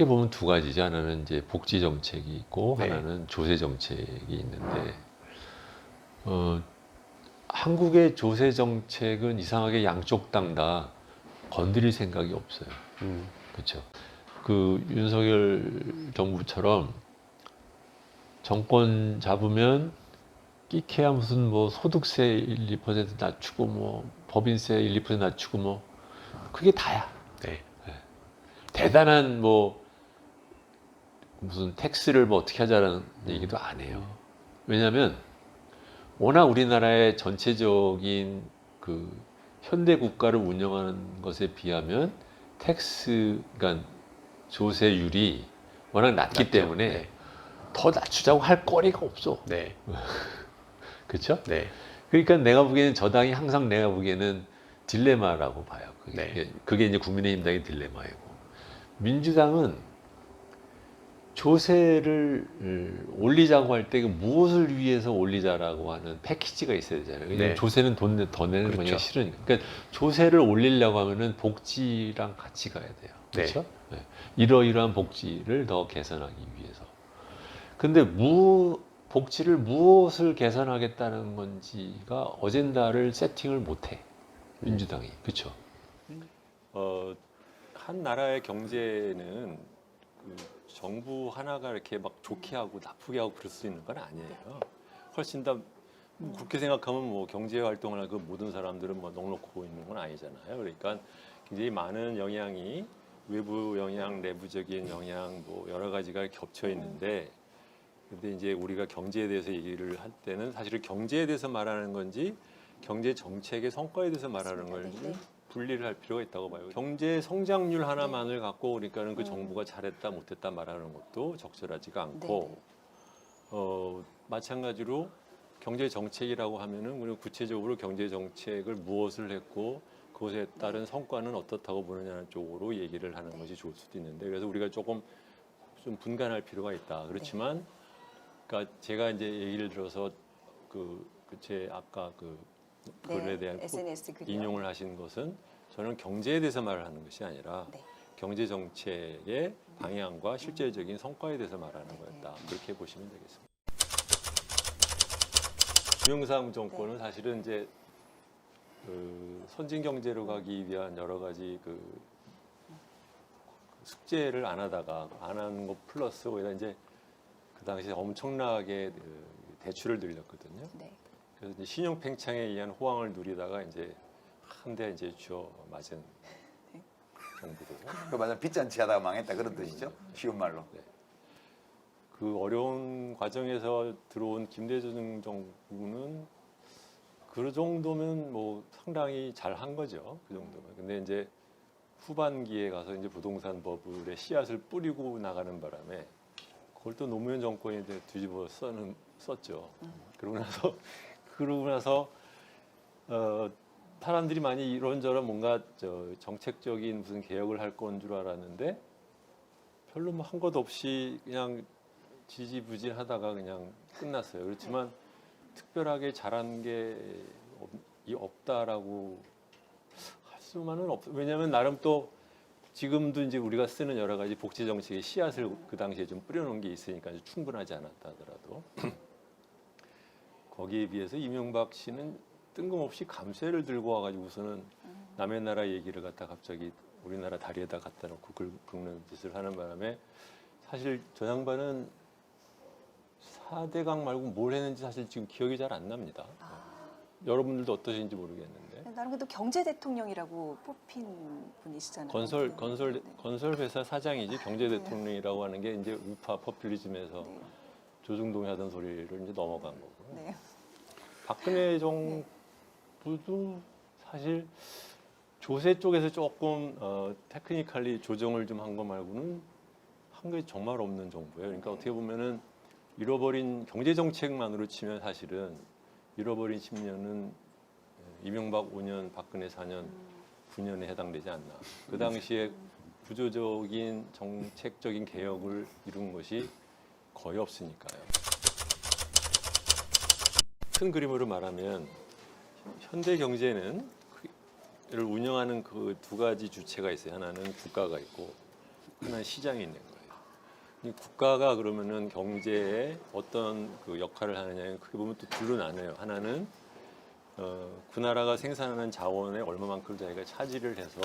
크게 보면 두 가지죠. 하나는 이제 복지 정책이 있고 네. 하나는 조세 정책이 있는데 한국의 조세 정책은 이상하게 양쪽 당 다 건드릴 생각이 없어요. 그렇죠. 그 윤석열 정부처럼 정권 잡으면 끼케야 무슨 뭐 소득세 1, 2% 낮추고 뭐 법인세 1, 2% 낮추고 뭐 그게 다야. 네. 대단한 뭐 무슨 텍스를 뭐 어떻게 하자라는 얘기도 안 해요. 왜냐하면 워낙 우리나라의 전체적인 그 현대 국가를 운영하는 것에 비하면 텍스, 그러니까 조세율이 워낙 낮기 낮죠. 때문에 네. 더 낮추자고 할 거리가 없어. 네. 그렇죠? 네. 그러니까 내가 보기에는 저당이 항상 내가 보기에는 딜레마라고 봐요. 그게 이제 국민의힘 당의 딜레마이고 민주당은 조세를 올리자고 할 때 무엇을 위해서 올리자라고 하는 패키지가 있어야 되잖아요. 왜냐면 네. 조세는 돈 더 내는 그렇죠. 거니까 싫으니까. 그러니까 조세를 올리려고 하면은 복지랑 같이 가야 돼요. 그렇죠? 네. 이러이러한 복지를 더 개선하기 위해서. 근데 복지를 무엇을 개선하겠다는 건지가 어젠다를 세팅을 못해. 민주당이. 그렇죠? 한 나라의 경제는 그 정부 하나가 이렇게 막 좋게 하고 나쁘게 하고 그럴 수 있는 건 아니에요. 훨씬 더 그렇게 생각하면 뭐 경제 활동을 하고 모든 사람들은 뭐 넉넉고 있는 건 아니잖아요. 그러니까 굉장히 많은 영향이 외부 영향, 내부적인 영향 뭐 여러 가지가 겹쳐 있는데 근데 이제 우리가 경제에 대해서 얘기를 할 때는 사실은 경제에 대해서 말하는 건지 경제 정책의 성과에 대해서 말하는 건지 분리를 할 필요가 있다고 봐요. 경제 성장률 하나만을 갖고 그러니까는 그 정부가 잘했다 못했다 말하는 것도 적절하지가 않고 마찬가지로 경제 정책이라고 하면은 우리가 구체적으로 경제 정책을 무엇을 했고 그것에 따른 성과는 어떻다고 보느냐는 쪽으로 얘기를 하는 것이 좋을 수도 있는데 그래서 우리가 조금 좀 분간할 필요가 있다. 그렇지만 그러니까 제가 이제 예를 들어서 제 아까 그 글에 대한 SNS 글이요. 인용을 하신 것은 저는 경제에 대해서 말을 하는 것이 아니라 경제 정책의 방향과 실제적인 성과에 대해서 말하는 거였다. 그렇게 보시면 되겠습니다. 김영삼 정권은 사실은 이제 그 선진 경제로 가기 위한 여러 가지 그 숙제를 안 하다가 안 하는 것 플러스 오히려 이제 그 당시에 엄청나게 대출을 늘렸거든요. 그래서 이제 신용 팽창에 의한 호황을 누리다가 이제 한 대 이제 쥐어 맞은 정부고. 그 맞아 빚잔치 하다가 망했다 그런 뜻이죠. 쉬운 말로. 네. 그 어려운 과정에서 들어온 김대중 정부는 그 정도면 뭐 상당히 잘 한 거죠. 그 정도면. 근데 이제 후반기에 가서 이제 부동산 버블의 씨앗을 뿌리고 나가는 바람에 그걸 또 노무현 정권이 뒤집어 썼죠. 그러고 나서 사람들이 많이 이런저런 뭔가 정책적인 무슨 개혁을 할 건 줄 알았는데 별로 뭐 한 것 없이 그냥 지지부진하다가 그냥 끝났어요. 그렇지만 특별하게 잘한 게 없다라고 할 수만은 없어요. 왜냐하면 나름 또 지금도 이제 우리가 쓰는 여러 가지 복지 정책의 씨앗을 그 당시에 좀 뿌려놓은 게 있으니까 충분하지 않았다 하더라도 거기에 비해서 이명박 씨는 뜬금없이 감세를 들고 와가지고서는 남의 나라 얘기를 갖다 갑자기 우리나라 다리에다 갖다 놓고 긁는 짓을 하는 바람에 사실 저 양반은 4대강 말고 뭘 했는지 사실 지금 기억이 잘 안 납니다. 여러분들도 어떠신지 모르겠는데. 나름 또 경제 대통령이라고 뽑힌 분이시잖아요. 건설 회사 사장이지 경제 대통령이라고 하는 게 이제 우파 포퓰리즘에서 조중동이 하던 소리를 이제 넘어간 거고요. 박근혜 정부도 사실 조세 쪽에서 조금 테크니컬리 조정을 좀 한 거 말고는 한 게 정말 없는 정부예요. 그러니까 어떻게 보면은 잃어버린 경제 정책만으로 치면 사실은 잃어버린 10년은 이명박 5년, 박근혜 4년, 9년에 해당되지 않나. 그 당시에 구조적인 정책적인 개혁을 이룬 것이 거의 없으니까요. 큰 그림으로 말하면 현대 경제는 를 운영하는 그 두 가지 주체가 있어요. 하나는 국가가 있고 하나는 시장이 있는 거예요. 이 국가가 그러면은 경제에 어떤 그 역할을 하느냐는 크게 보면 또 둘로 나눠요. 하나는 그 나라가 생산하는 자원의 얼마만큼 자기가 차지를 해서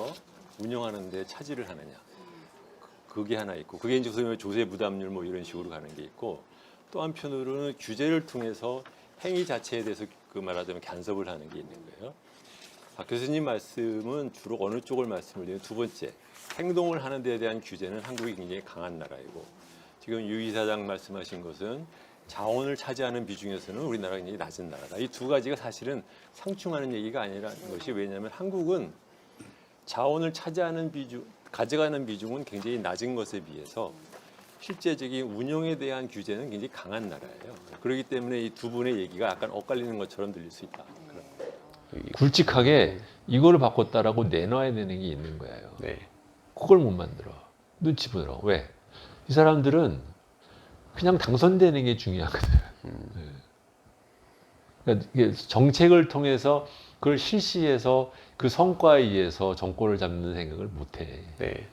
운영하는 데 차지를 하느냐. 그게 하나 있고, 그게 이제 소위 말해 조세 부담률 뭐 이런 식으로 가는 게 있고, 또 한편으로는 규제를 통해서 행위 자체에 대해서 그 말하자면 간섭을 하는 게 있는 거예요. 박 교수님 말씀은 주로 어느 쪽을 말씀을 드리면, 두 번째, 행동을 하는 데에 대한 규제는 한국이 굉장히 강한 나라이고, 지금 유 이사장 말씀하신 것은 자원을 차지하는 비중에서는 우리나라가 굉장히 낮은 나라다. 이 두 가지가 사실은 상충하는 얘기가 아니라는 것이, 왜냐하면 한국은 자원을 차지하는 비중, 가져가는 비중은 굉장히 낮은 것에 비해서 실제적인 운영에 대한 규제는 굉장히 강한 나라예요. 그렇기 때문에 이 두 분의 얘기가 약간 엇갈리는 것처럼 들릴 수 있다. 굵직하게 이거를 바꿨다라고 내놔야 되는 게 있는 거예요. 네. 그걸 못 만들어. 눈치 보느라고. 왜? 이 사람들은 그냥 당선되는 게 중요하거든. 그러니까 이게 정책을 통해서 그걸 실시해서 그 성과에 의해서 정권을 잡는 생각을 못 해. 네.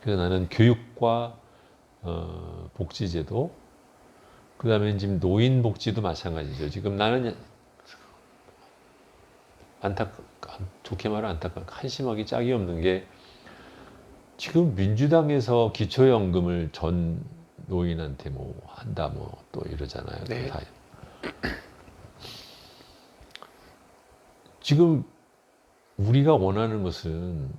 그래서 나는 교육과 복지제도, 그 다음에 지금 노인복지도 마찬가지죠. 지금 나는 좋게 말하면 한심하기 짝이 없는 게, 지금 민주당에서 기초연금을 전 노인한테 뭐 한다 뭐 또 이러잖아요. 네. 다. 지금 우리가 원하는 것은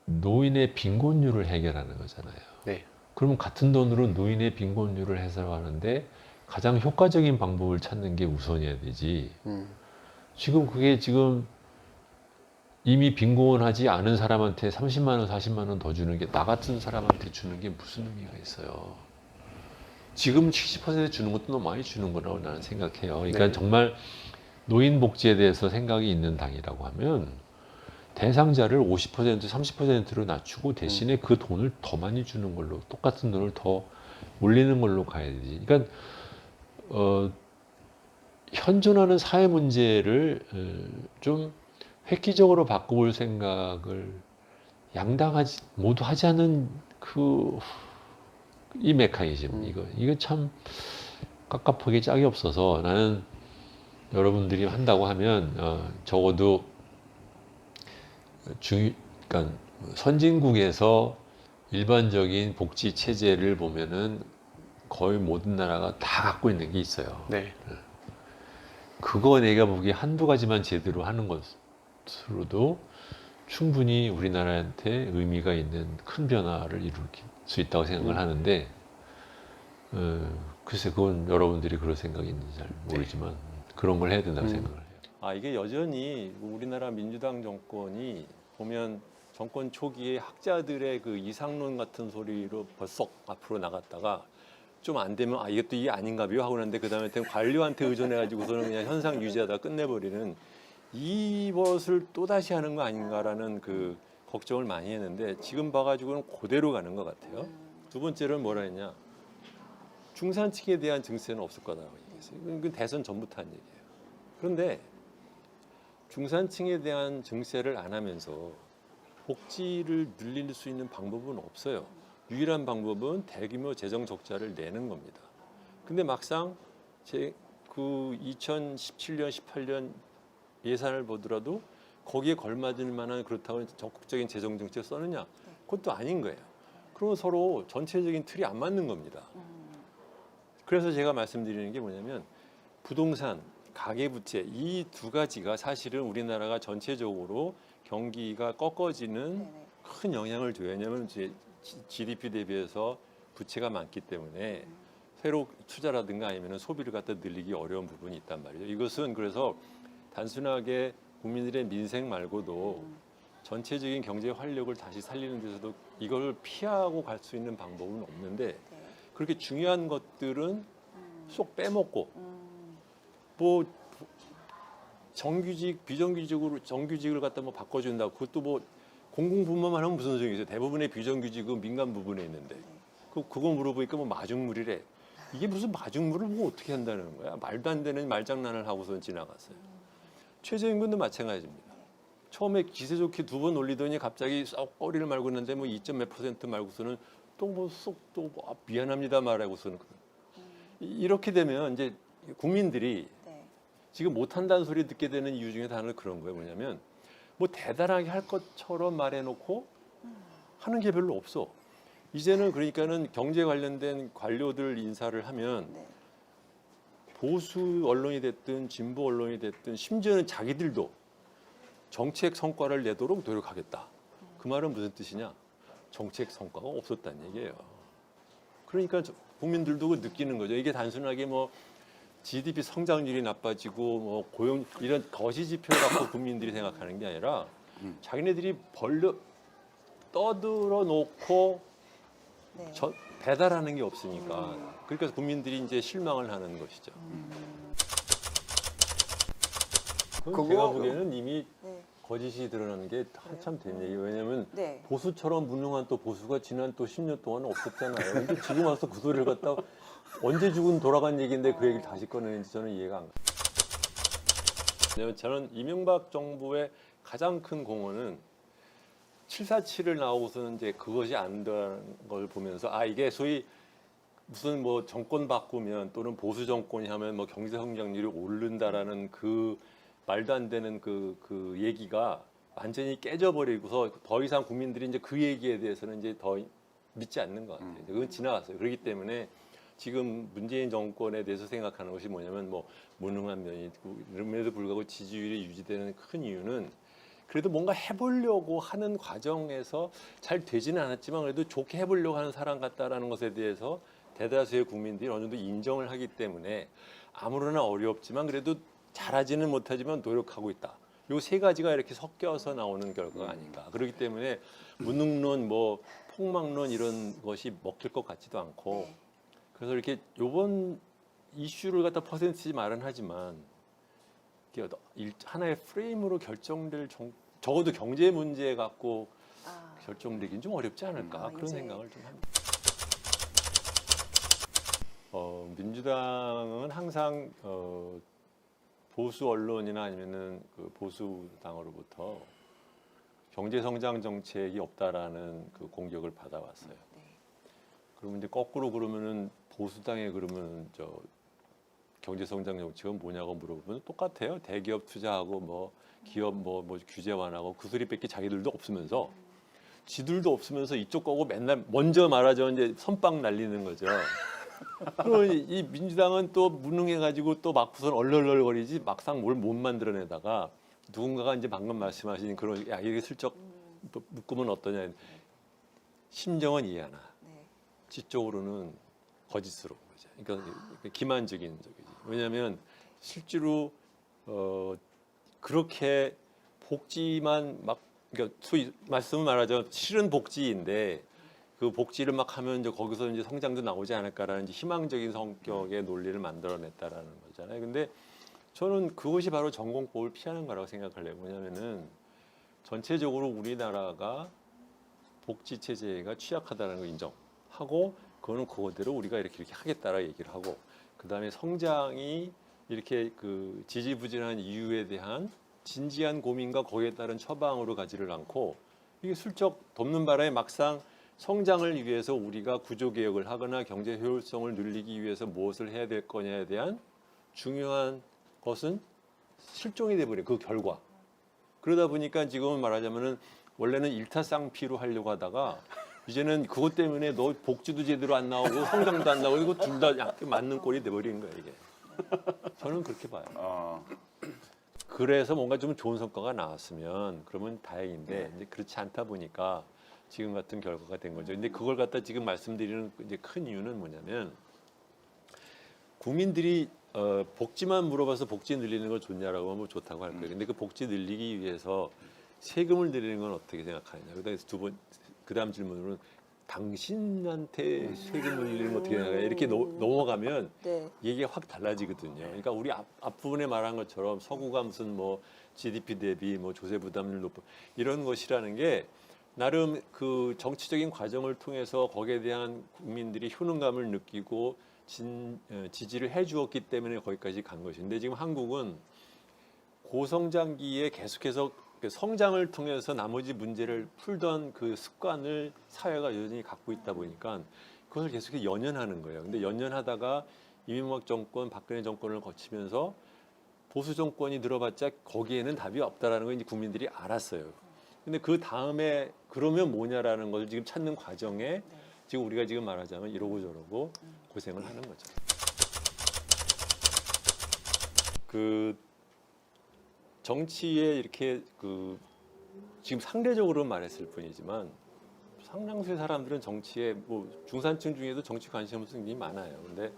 노인의 빈곤율을 해결하는 거잖아요. 네. 그러면 같은 돈으로 노인의 빈곤율을 해소하는데 가장 효과적인 방법을 찾는 게 우선이어야 되지. 지금 그게 지금 이미 빈곤하지 않은 사람한테 30만 원, 40만 원 더 주는 게 나 같은 사람한테 주는 게 무슨 의미가 있어요. 지금 70% 주는 것도 너무 많이 주는 거라고 나는 생각해요. 그러니까 네. 정말 노인 복지에 대해서 생각이 있는 당이라고 하면 대상자를 50%, 30%로 낮추고 대신에 그 돈을 더 많이 주는 걸로, 똑같은 돈을 더 올리는 걸로 가야 되지. 그러니까 현존하는 사회 문제를 좀 획기적으로 바꿔볼 생각을 양당하지 모두 하지 않은 이 메커니즘, 이거 참 깝깝하게 짝이 없어서, 나는 여러분들이 한다고 하면 적어도 그러니까 선진국에서 일반적인 복지 체제를 보면은 거의 모든 나라가 다 갖고 있는 게 있어요. 네. 그거 내가 보기에 한두 가지만 제대로 하는 것으로도 충분히 우리나라한테 의미가 있는 큰 변화를 이룰 수 있다고 생각을 하는데, 글쎄 그건 여러분들이 그럴 생각이 있는지 잘 모르지만 그런 걸 해야 된다고 생각을 해요. 이게 여전히 우리나라 민주당 정권이 보면 정권 초기에 학자들의 그 이상론 같은 소리로 벌써 앞으로 나갔다가 좀 안 되면 이것도 이게 아닌가 봐요 하고 있는데, 그다음에 관료한테 의존해가지고서는 그냥 현상 유지하다 끝내버리는 이것을 또 다시 하는 거 아닌가라는 그 걱정을 많이 했는데, 지금 봐가지고는 그대로 가는 것 같아요. 두 번째로는 뭐라 했냐, 중산층에 대한 증세는 없을 거다라고 얘기했어요. 이건 대선 전부터 한 얘기예요. 그런데 중산층에 대한 증세를 안 하면서 복지를 늘릴 수 있는 방법은 없어요. 유일한 방법은 대규모 재정 적자를 내는 겁니다. 근데 막상 그 2017년, 18년 예산을 보더라도 거기에 걸맞을 만한 그렇다고 적극적인 재정 정책을 썼느냐? 그것도 아닌 거예요. 그러면 서로 전체적인 틀이 안 맞는 겁니다. 그래서 제가 말씀드리는 게 뭐냐면, 부동산, 가계부채 이 두 가지가 사실은 우리나라가 전체적으로 경기가 꺾어지는 큰 영향을 줘요. 왜냐하면 이제 GDP 대비해서 부채가 많기 때문에 새로 투자라든가 아니면 소비를 갖다 늘리기 어려운 부분이 있단 말이죠. 이것은 그래서 단순하게 국민들의 민생 말고도 전체적인 경제 활력을 다시 살리는 데서도 이걸 피하고 갈 수 있는 방법은 없는데, 그렇게 중요한 것들은 쏙 빼먹고 뭐 정규직, 비정규직으로 정규직을 갖다 뭐 바꿔준다고, 그것도 뭐 공공부문만 하면 무슨 소용이 있어요. 대부분의 비정규직은 민간 부분에 있는데 그거 물어보니까 뭐 마중물이래. 이게 무슨 마중물을 뭐 어떻게 한다는 거야. 말도 안 되는 말장난을 하고선 지나갔어요. 최저임금도 마찬가지입니다. 처음에 기세 좋게 2번 올리더니 갑자기 썩 꼬리를 말고 있는데 뭐 2.몇% 말고서는 또뭐쏙또 미안합니다 말하고서는 이렇게 되면 이제 국민들이 네. 지금 못한다는 소리 듣게 되는 이유 중에 하나는 그런 거예요. 뭐냐면 뭐 대단하게 할 것처럼 말해놓고 하는 게 별로 없어. 이제는 그러니까는 경제 관련된 관료들 인사를 하면 네. 보수 언론이 됐든 진보 언론이 됐든 심지어는 자기들도 정책 성과를 내도록 노력하겠다. 그 말은 무슨 뜻이냐? 정책 성과가 없었다는 얘기예요. 그러니까 국민들도 느끼는 거죠. 이게 단순하게 뭐 GDP 성장률이 나빠지고 뭐 고용 이런 거시 지표를 갖고 국민들이 생각하는 게 아니라 자기네들이 떠들어 놓고 네. 배달하는 게 없으니까 그러니까 국민들이 이제 실망을 하는 것이죠. 그건 제가 보기에는 이미 네. 거짓이 드러나는 게 한참 된 얘기예요. 왜냐하면 네. 보수처럼 무능한 또 보수가 지난 또 10년 동안은 없었잖아요. 근데 지금 와서 그 소리를 갖다 언제 죽은 돌아간 얘기인데 그 얘기를 다시 꺼내는지 저는 이해가 안 가요. 왜냐하면 저는 이명박 정부의 가장 큰 공헌은 747을 나오고서는 이제 그것이 안 되는 걸 보면서 이게 소위 무슨 뭐 정권 바꾸면 또는 보수 정권이 하면 뭐 경제 성장률이 오른다라는 그 말도 안 되는 그 얘기가 완전히 깨져버리고서 더 이상 국민들이 이제 그 얘기에 대해서는 이제 더 믿지 않는 것 같아요. 그건 지나갔어요. 그렇기 때문에 지금 문재인 정권에 대해서 생각하는 것이 뭐냐면 뭐 무능한 면이 있고 이름에도 불구하고 지지율이 유지되는 큰 이유는 그래도 뭔가 해보려고 하는 과정에서 잘 되지는 않았지만 그래도 좋게 해보려고 하는 사람 같다라는 것에 대해서 대다수의 국민들이 어느 정도 인정을 하기 때문에 아무러나 어렵지만 그래도 잘하지는 못하지만 노력하고 있다. 요 세 가지가 이렇게 섞여서 나오는 결과가 아닌가. 그렇기 때문에 무능론, 뭐 폭망론 이런 것이 먹힐 것 같지도 않고 네. 그래서 이렇게 요번 이슈를 갖다 퍼센티지 말은 하지만 이게 하나의 프레임으로 결정될 적어도 경제 문제 갖고 결정되긴 좀 어렵지 않을까 그런 이제. 생각을 좀 합니다. 민주당은 항상 보수 언론이나 아니면은 그 보수 당으로부터 경제 성장 정책이 없다라는 그 공격을 받아왔어요. 네. 그러면 이제 거꾸로 그러면은 보수당에 그러면 저 경제 성장 정책은 뭐냐고 물어보면 똑같아요. 대기업 투자하고 뭐 기업 뭐 규제 완화하고 그 소리밖에 자기들도 없으면서 지들도 없으면서 이쪽 거고 맨날 먼저 말하자면 이제 선빵 날리는 거죠. 그럼 이 민주당은 또 무능해가지고 또 막고선 얼얼얼거리지 막상 뭘 못 만들어내다가 누군가가 이제 방금 말씀하신 그런 이게 슬쩍 또 묶으면 어떠냐 심정은 이해하나 네. 지적으로는 거짓스러운 거죠. 그러니까 기만적인 적이지. 왜냐하면 실제로 그렇게 복지만 막 그러니까 소위 말씀을 말하자면 실은 복지인데 그 복지를 막 하면 이제 거기서 이제 성장도 나오지 않을까라는 이제 희망적인 성격의 논리를 만들어냈다라는 거잖아요. 근데 저는 그것이 바로 전공법을 피하는 거라고 생각을 해요. 뭐냐면은 전체적으로 우리나라가 복지 체제가 취약하다는 걸 인정하고 그거는 그거대로 우리가 이렇게 하겠다라 얘기를 하고 그다음에 성장이 이렇게 그 지지부진한 이유에 대한 진지한 고민과 거기에 따른 처방으로 가지를 않고 이게 슬쩍 덮는 바람에 막상 성장을 위해서 우리가 구조개혁을 하거나 경제 효율성을 늘리기 위해서 무엇을 해야 될 거냐에 대한 중요한 것은 실종이 돼버린 그 결과. 그러다 보니까 지금은 말하자면은 원래는 일타쌍피로 하려고 하다가 이제는 그것 때문에 너 복지도 제대로 안 나오고 성장도 안 나오고 이거 둘 다 맞는 꼴이 돼버리는 거야 이게. 저는 그렇게 봐요. 그래서 뭔가 좀 좋은 성과가 나왔으면 그러면 다행인데 이제 그렇지 않다 보니까 지금 같은 결과가 된 거죠. 근데 그걸 갖다 지금 말씀드리는 이제 큰 이유는 뭐냐면 국민들이 복지만 물어봐서 복지 늘리는 걸 좋냐라고 하면 좋다고 할 거예요. 근데 그 복지 늘리기 위해서 세금을 늘리는 건 어떻게 생각하느냐. 그다음 질문으로는 당신한테 세금을 늘리는 건 어떻게 생각하냐. 이렇게 넘어가면 네. 얘기가 확 달라지거든요. 그러니까 우리 앞부분에 말한 것처럼 서구가 무슨 뭐 GDP 대비 뭐 조세 부담률 높고 이런 것이라는 게 나름 그 정치적인 과정을 통해서 거기에 대한 국민들이 효능감을 느끼고 지지를 해주었기 때문에 거기까지 간 것인데 지금 한국은 고성장기에 계속해서 그 성장을 통해서 나머지 문제를 풀던 그 습관을 사회가 여전히 갖고 있다 보니까 그것을 계속 연연하는 거예요. 근데 연연하다가 이명박 정권, 박근혜 정권을 거치면서 보수 정권이 들어봤자 거기에는 답이 없다라는 걸 이제 국민들이 알았어요. 근데 그 다음에 그러면 뭐냐라는 것을 지금 찾는 과정에 지금 우리가 지금 말하자면 이러고 저러고 고생을 하는 거죠. 그 정치에 이렇게 그 지금 상대적으로 말했을 뿐이지만 상당수의 사람들은 정치에 뭐 중산층 중에도 정치 관심 없는 사람이 많아요. 근데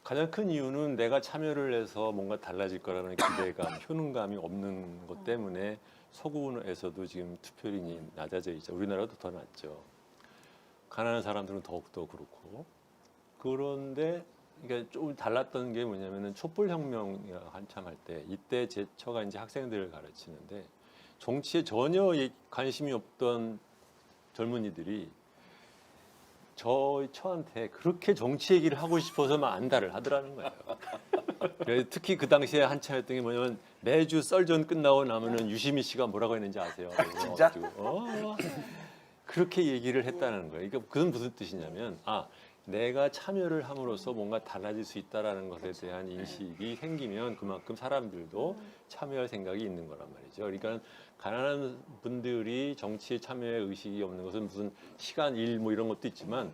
가장 큰 이유는 내가 참여를 해서 뭔가 달라질 거라는 기대감, 효능감이 없는 것 때문에 서구에서도 지금 투표율이 낮아져 있죠. 우리나라도 더 낮죠. 가난한 사람들은 더욱더 그렇고. 그런데 그러니까 좀 달랐던 게 뭐냐면은 촛불혁명이라 한참 할 때 이때 제처가 이제 학생들을 가르치는데 정치에 전혀 관심이 없던 젊은이들이 저한테 그렇게 정치 얘기를 하고 싶어서만 안달을 하더라는 거예요. 그래서 특히 그 당시에 한참했던 게 뭐냐면 매주 썰전 끝나고 나면은 유시민 씨가 뭐라고 했는지 아세요? 진짜? 그렇게 얘기를 했다는 거예요. 그러니까 그건 무슨 뜻이냐면 내가 참여를 함으로써 뭔가 달라질 수 있다라는 것에 대한 인식이 생기면 그만큼 사람들도 참여할 생각이 있는 거란 말이죠. 그러니까 가난한 분들이 정치에 참여할 의식이 없는 것은 무슨 시간, 일 뭐 이런 것도 있지만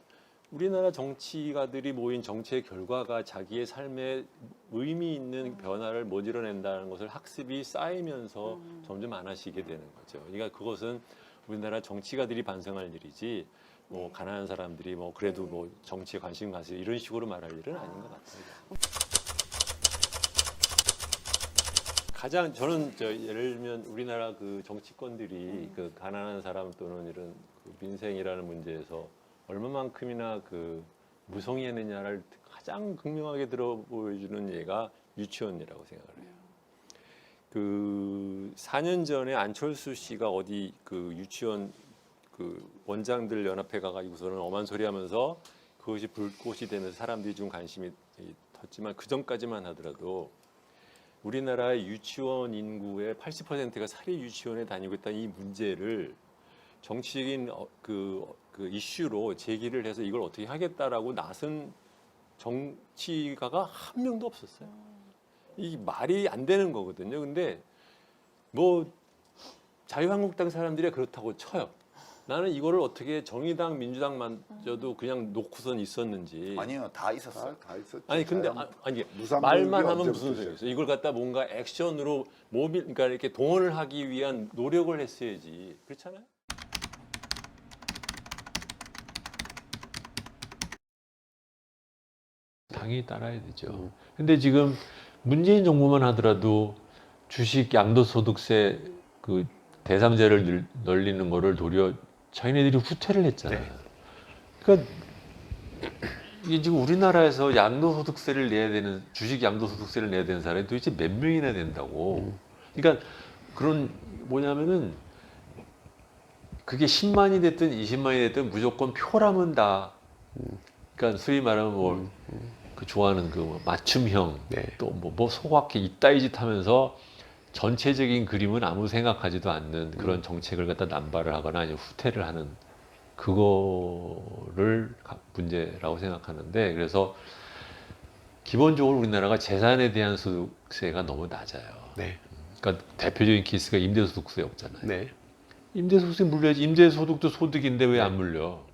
우리나라 정치가들이 모인 정치의 결과가 자기의 삶에 의미 있는 변화를 모질러낸다는 것을 학습이 쌓이면서 점점 많아지게 되는 거죠. 그러니까 그것은 우리나라 정치가들이 반성할 일이지 뭐 가난한 사람들이 뭐 그래도 뭐 정치에 관심 가세요 이런 식으로 말할 일은 아닌 것 같아요. 가장 저는 예를 들면 우리나라 그 정치권들이 그 가난한 사람 또는 이런 그 민생이라는 문제에서 얼마만큼이나 그 무성의했느냐를 가장 극명하게 들어 보여주는 예가 유치원이라고 생각을 해요. 그 4년 전에 안철수 씨가 어디 그 유치원 그 원장들 연합회 가가지고서는 엄한 소리 하면서 그것이 불꽃이 되면서 사람들이 좀 관심이 텄지만 그 전까지만 하더라도 우리나라의 유치원 인구의 80%가 사립 유치원에 다니고 있다는 이 문제를 정치적인 그 이슈로 제기를 해서 이걸 어떻게 하겠다라고 나선 정치가가 한 명도 없었어요. 이 말이 안 되는 거거든요. 근데 뭐 자유한국당 사람들이 그렇다고 쳐요. 나는 이거를 어떻게 정의당, 민주당만저도 그냥 놓고선 있었는지. 아니요, 다 있었어요. 다 있었죠. 아니 근데 아니 무상교육이 말만 하면 언제부터 무슨 소리가 있어? 이걸 갖다 뭔가 액션으로 그러니까 이렇게 동원을 하기 위한 노력을 했어야지. 그렇잖아요. 당연히 따라야 되죠. 근데 지금 문재인 정부만 하더라도 주식 양도소득세 그 대상자를 늘리는 거를 도리어 자기네들이 후퇴를 했잖아요. 그러니까 이게 지금 우리나라에서 양도소득세를 내야 되는 주식 양도소득세를 내야 되는 사람이 도대체 몇 명이나 된다고. 그러니까 그런 뭐냐면은 그게 10만이 됐든 20만이 됐든 무조건 표라면 다. 그러니까 소위 말하면 뭐 그 좋아하는 그 맞춤형 또 뭐 소확해 이따위 짓 하면서 전체적인 그림은 아무 생각하지도 않는 그런 정책을 갖다 남발을 하거나 아니면 후퇴를 하는 그거를 문제라고 생각하는데 그래서 기본적으로 우리나라가 재산에 대한 소득세가 너무 낮아요. 그러니까 대표적인 케이스가 임대소득세 없잖아요. 임대소득세 물려야지. 임대소득도 소득인데 왜 안 물려?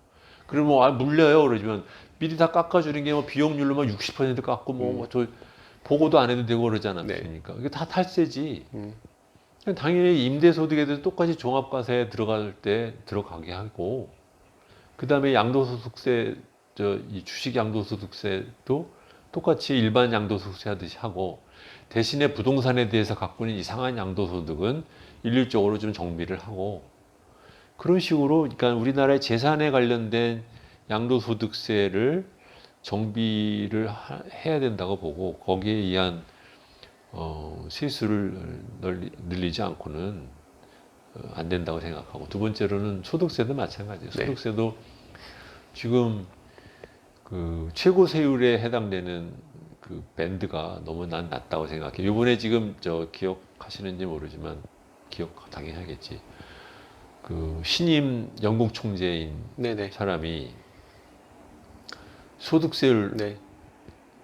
그러면 물려요. 그러지만 미리 다 깎아주는 게 뭐 비용률로만 60% 깎고 뭐 저 보고도 안 해도 되고 그러지 않았습니까? 이게 다 탈세지. 당연히 임대소득에 대해서 똑같이 종합과세에 들어갈 때 들어가게 하고 그 다음에 양도소득세 이 주식 양도소득세도 똑같이 일반 양도소득세 하듯이 하고 대신에 부동산에 대해서 갖고 있는 이상한 양도소득은 일률적으로 좀 정비를 하고 그런 식으로 그러니까 우리나라의 재산에 관련된 양도소득세를 정비를 해야 된다고 보고 거기에 의한 세수를 늘리지 않고는 안 된다고 생각하고 두 번째로는 소득세도 마찬가지예요. 소득세도 지금 그 최고 세율에 해당되는 그 밴드가 너무 난 낮다고 생각해요. 이번에 지금 기억하시는지 모르지만 기억 당연히 하겠지. 그 신임 영국 총재인 네네. 사람이 소득세율 네.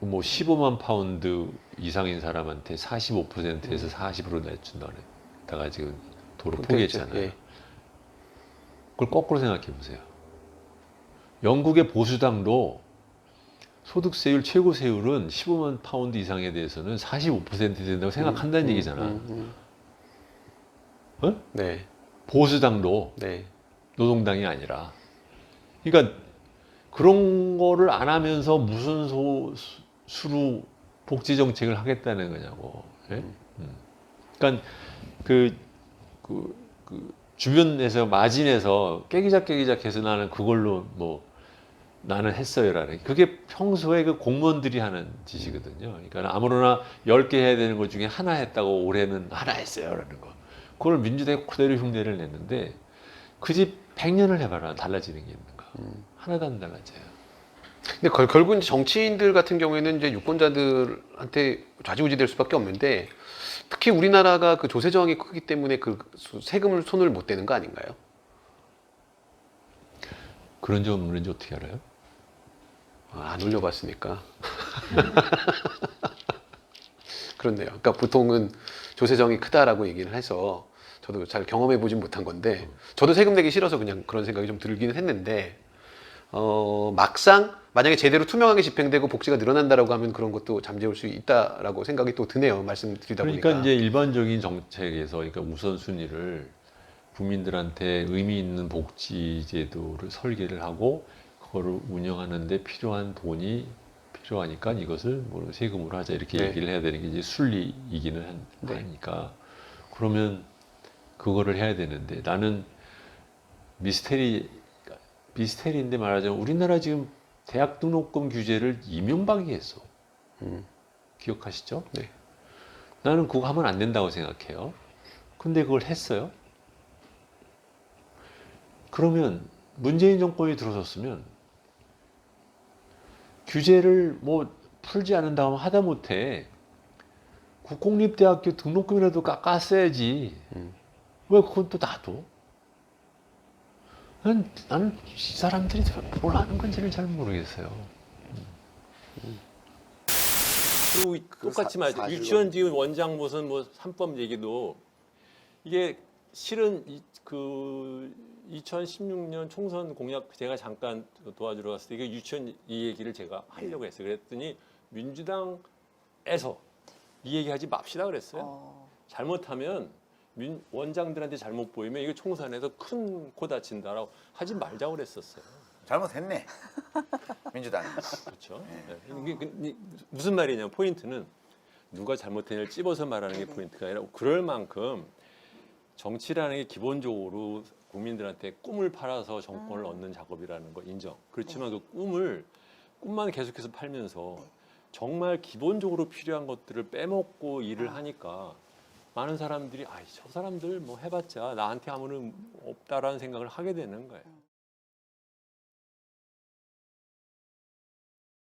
뭐 15만 파운드 이상인 사람한테 45%에서 40으로 내준다 그랬다가 지금 도로 포기했잖아요. 예. 그걸 거꾸로 생각해 보세요. 영국의 보수당도 소득세율 최고세율은 15만 파운드 이상에 대해서는 45% 된다고 생각한다는 얘기잖아. 어? 네. 보수당도 네. 노동당이 아니라. 그러니까 그런 거를 안 하면서 무슨 수로 복지 정책을 하겠다는 거냐고. 예? 그러니까 그 주변에서 마진에서 깨기작해서 나는 그걸로 뭐 나는 했어요라는 그게 평소에 그 공무원들이 하는 짓이거든요. 그러니까 아무로나 10개 해야 되는 것 중에 하나 했다고 올해는 하나 했어요라는 거. 그걸 민주당이 그대로 흉내를 냈는데 그 집 100년을 해봐라 달라지는 게 있는가? 하나도 안 달라져요. 근데 결국은 정치인들 같은 경우에는 이제 유권자들한테 좌지우지될 수밖에 없는데 특히 우리나라가 그 조세 저항이 크기 때문에 그 세금을 손을 못 대는 거 아닌가요? 그런 지 없는지 어떻게 알아요? 안 올려봤으니까. 그렇네요. 그러니까 보통은 조세정이 크다라고 얘기를 해서 저도 잘 경험해 보진 못한 건데 저도 세금 내기 싫어서 그냥 그런 생각이 좀 들기는 했는데 막상 만약에 제대로 투명하게 집행되고 복지가 늘어난다라고 하면 그런 것도 잠재울 수 있다라고 생각이 또 드네요. 말씀드리다 그러니까 보니까. 이제 일반적인 정책에서 그러니까 우선순위를 국민들한테 의미 있는 복지 제도를 설계를 하고 그거를 운영하는데 필요한 돈이 필요하니까 이것을 뭐 세금으로 하자 이렇게 네. 얘기를 해야 되는 게 이제 순리이기는 네. 하니까 그러면 그거를 해야 되는데 나는 미스테리인데 말하자면 우리나라 지금 대학 등록금 규제를 이명박이 했어. 기억하시죠? 네. 나는 그거 하면 안 된다고 생각해요. 근데 그걸 했어요. 그러면 문재인 정권이 들어섰으면 규제를 뭐 풀지 않는다고 하다 못해 국공립대학교 등록금이라도 깎았어야지. 왜 그건 또 놔둬? 나는 이 사람들이 뭘 하는 건지를 잘 모르겠어요. 그리고 똑같이 말이죠. 사실로- 유치원 지금 원장 무슨 뭐 3법 얘기도 이게 실은 그 2016년 총선 공약 제가 잠깐 도와주러 갔을 때 이게 유치원 이 얘기를 제가 하려고 했어요. 그랬더니 민주당에서 이 얘기하지 맙시다 그랬어요. 잘못하면 원장들한테 잘못 보이면 이거 총선에서 큰 코 다친다라고 하지 말자고 그랬었어요. 잘못했네. 민주당. 그렇죠. 네. 이게 무슨 말이냐면 포인트는 누가 잘못했냐를 찝어서 말하는 게 포인트가 아니라 그럴 만큼 정치라는 게 기본적으로 국민들한테 꿈을 팔아서 정권을 얻는 작업이라는 거 인정. 그렇지만 그 꿈만 계속해서 팔면서 정말 기본적으로 필요한 것들을 빼먹고 일을 하니까 많은 사람들이 저 사람들 뭐 해봤자 나한테 아무런 없다라는 생각을 하게 되는 거예요.